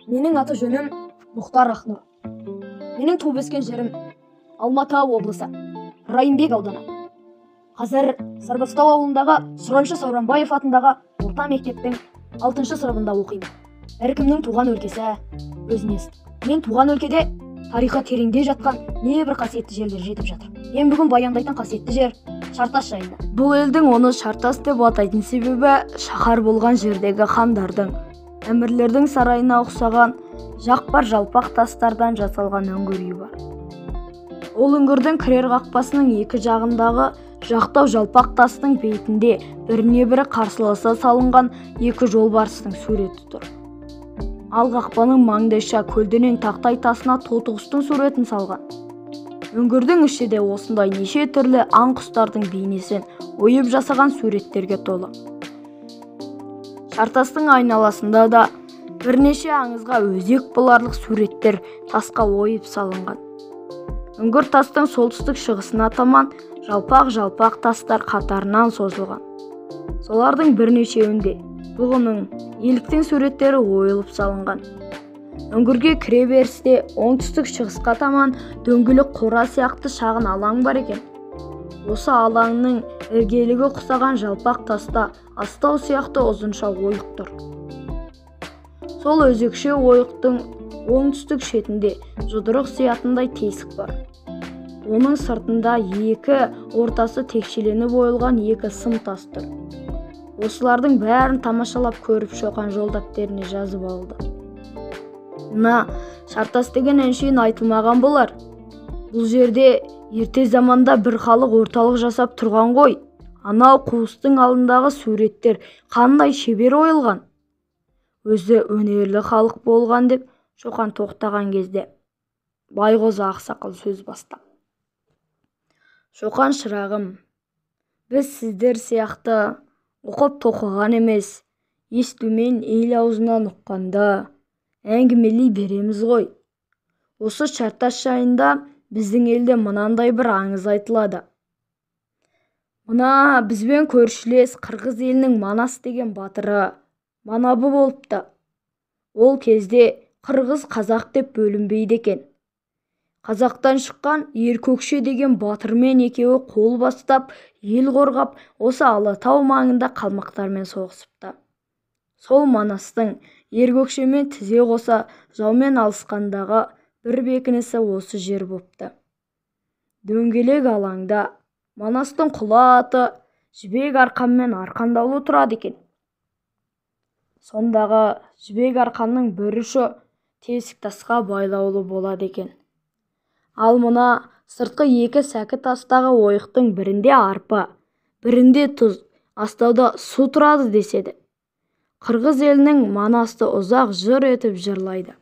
Менің аты жөнім Мұхтар Ақнұр. Менің туып өскен жерім Алматы облысы, Райымбек ауданы. Қазір Сарбастау ауылындағы Сұраншы Сауранбаев атындағы орта мектептің 6 сыныбында оқимын. Әркімнің туған өлкесі өзіне ыстық. Мен туған өлкеде тарихы тереңде жатқан небір қасиетті жерлер жетіп жатыр. Мен бүгін баяндайтын қасиетті жер Шартас жайында. Бұл елдің оны Шартас деп атайтын себебі шаһар болған жердегі хандардың, әмірлердің сарайына ұқсаған жақпар жалпақ тастардан жасалған үңгір үйі бар. Ол үңгірдің кірер қақпасының екі жағындағы жақтау жалпақ тастың бетінде біріне бірі қарсыласа салынған екі жолбарыстың суреті тұр. Ал қақпаның маңдайша көлденең тақтай тасына тотықұстың суретін салған. Үңгірдің іші де осындай неше түрлі аң құстардың бейнесін ойып жасаған суреттерге толы. Шартастың айналасында да бірнеше аңызға өзек боларлық суреттер тасқа ойып салынған. Үңгір тастың солтүстік шығысына таман жалпақ тастар қатарынан созылған. Солардың бірнешеуінде бұғының, еліктің суреттері ойылып салынған. Үңгірге кіре берісте оңтүстік шығысқа таман дөңгелек қора сияқты шағын алаң бар екен. Осы алаңның іргелігі құсаған жалпақ таста астау сияқты ұзынша ойық тұр. Сол өзекше ойықтың оңтүстік шетінде жұдырық сиятындай тесік бар. Оның сыртында екі ортасы текшеленіп ойылған екі сым тас тұр. Осылардың бәрін тамашалап көріп шоқан жол дәптеріне жазып алды. Мына Шартас деген әншейін айтылмаған болар. Бұл жерде ерте заманда бір халық орталық жасап тұрған ғой. Анау қуыстың алдындағы суреттер қандай шебер ойылған. Өзі өнерлі халық болған деп шоқан тоқтаған кезде Байғозы ақсақал сөз бастап: Шоқан шырағым, біз сіздер сияқты оқып тоқыған емес, естумен ел аузынан ұққанда әңгімелей береміз ғой. Осы Шартас жайында біздің елде мынандай бір аңыз айтылады. Мына бізбен көршілес қырғыз елінің Манас деген батыры манабы болыпты. Ол кезде қырғыз қазақ деп бөлінбейді екен. Қазақтан шыққан Еркөкше деген батырмен екеуі қол бастап, ел қорғап, осы Алатау маңында қалмақтармен соғысыпты. Сол Манастың Еркөкшемен тізе қоса жаумен алысқандағы бір бекінісі осы жер бопты. Дөңгелек алаңда Манастың құла аты жібек арқанмен арқандаулы тұрады екен. Сондағы жібек арқанның бір ұшы тесік тасқа байлаулы болады екен. Ал мына сыртқы екі сәкі тастағы ойықтың бірінде арпа, бірінде тұз, астауда су тұрады деседі. Қырғыз елінің Манасты ұзақ жыр етіп жырлайды.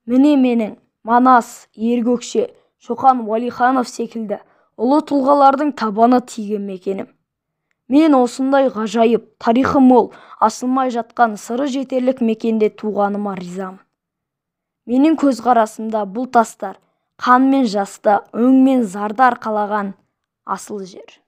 Міне менің Манас, Еркөкше, Шоқан Уәлиханов секілді ұлы тұлғалардың табаны тиген мекенім. Мен осындай ғажайып, тарихы мол, асылмай жатқан сыры жетерлік мекенде туғаныма ризамын. Менің көзқарасымда бұл тастар қан мен жасты, өң мен зарды арқалаған асыл жер.